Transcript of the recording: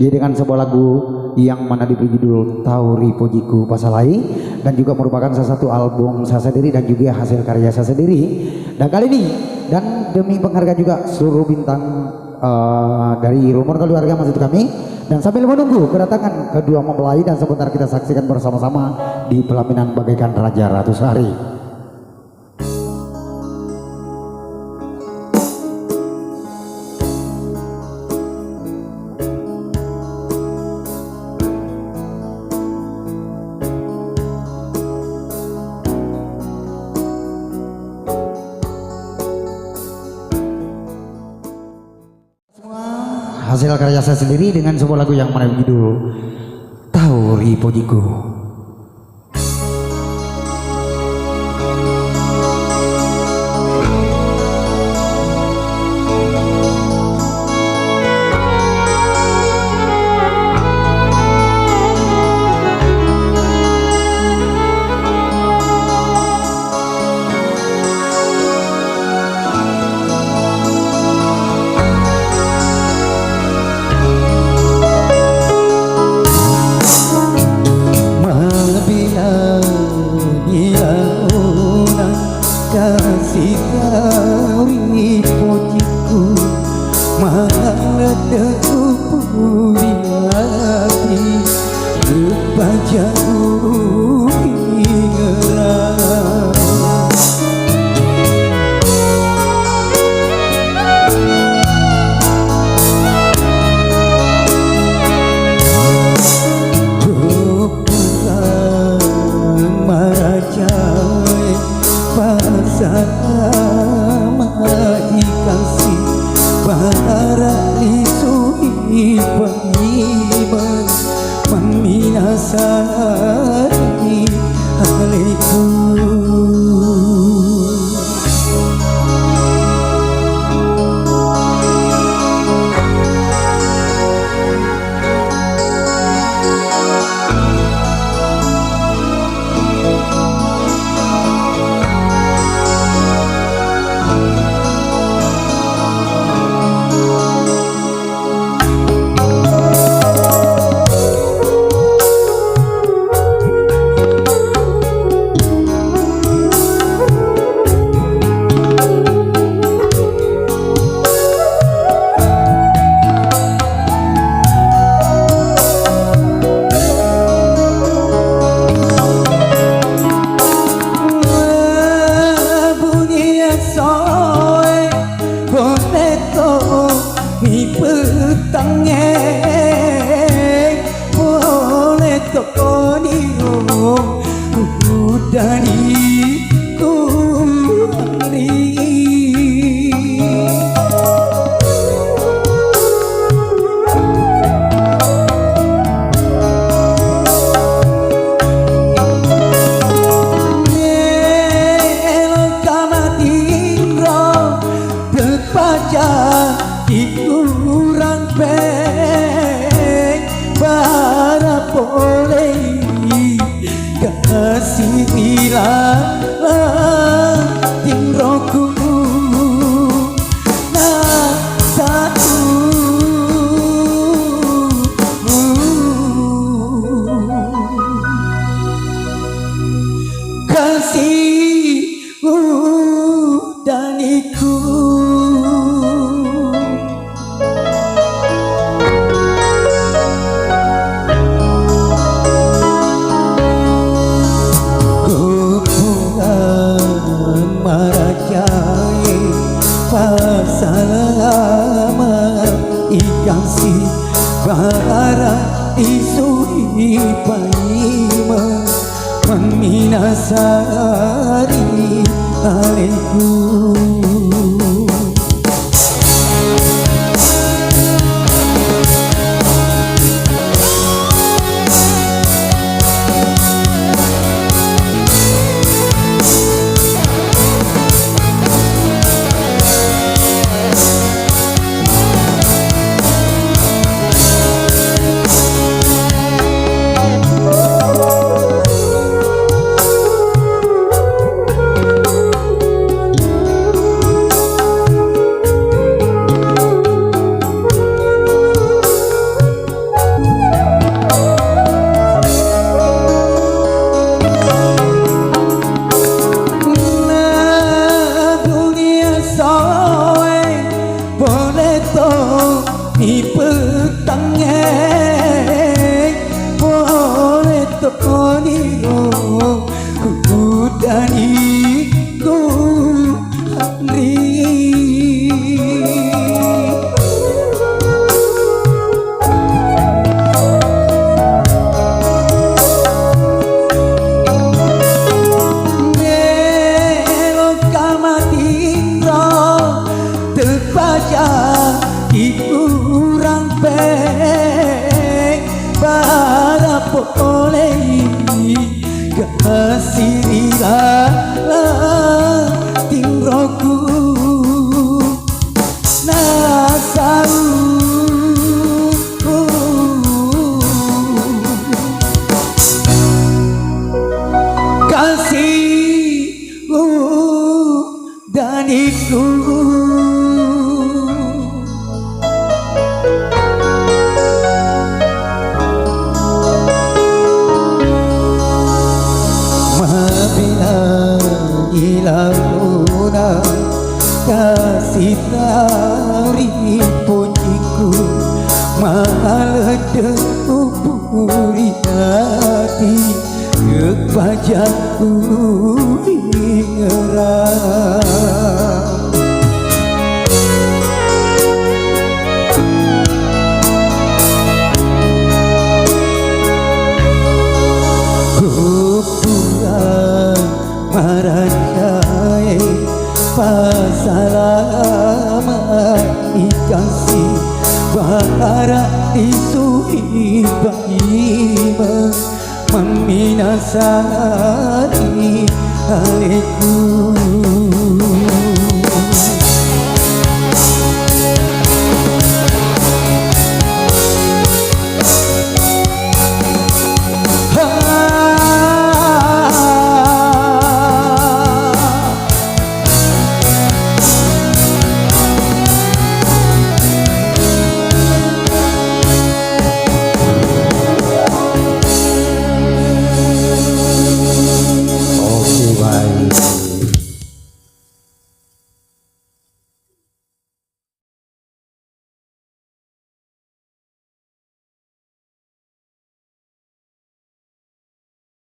Jadi dengan sebuah lagu yang mana diberi judul Tauri Pujiku Pasalai, dan juga merupakan salah satu album saya sendiri dan juga hasil karya saya sendiri. Dan kali ini dan demi penghargaan juga seluruh bintang dari rumor keluarga masjid kami, dan sambil menunggu kedatangan kedua mempelai, dan sebentar kita saksikan bersama-sama di pelaminan bagaikan Raja Ratu Sari. Hasil karya saya sendiri dengan sebuah lagu yang mana judul Tauri Pujiku. Kasih Tauri Pujiku meledak di hati, berpajaku ingeran. Sama dikasih para isui pengiman meminasari alaikum. Dari kumari melkamatindro berpajak di kurang peng para boleh kasih hilang timroku nah satu kasih daniku. Salama ikasih bara isui paima meminasari alaikum. hatiku. Ilahuna kasih tari pujiku maledeng puri hati kepajaku ingerang. Marandai pasalamat ikasih bara isui baima meminasari haliku.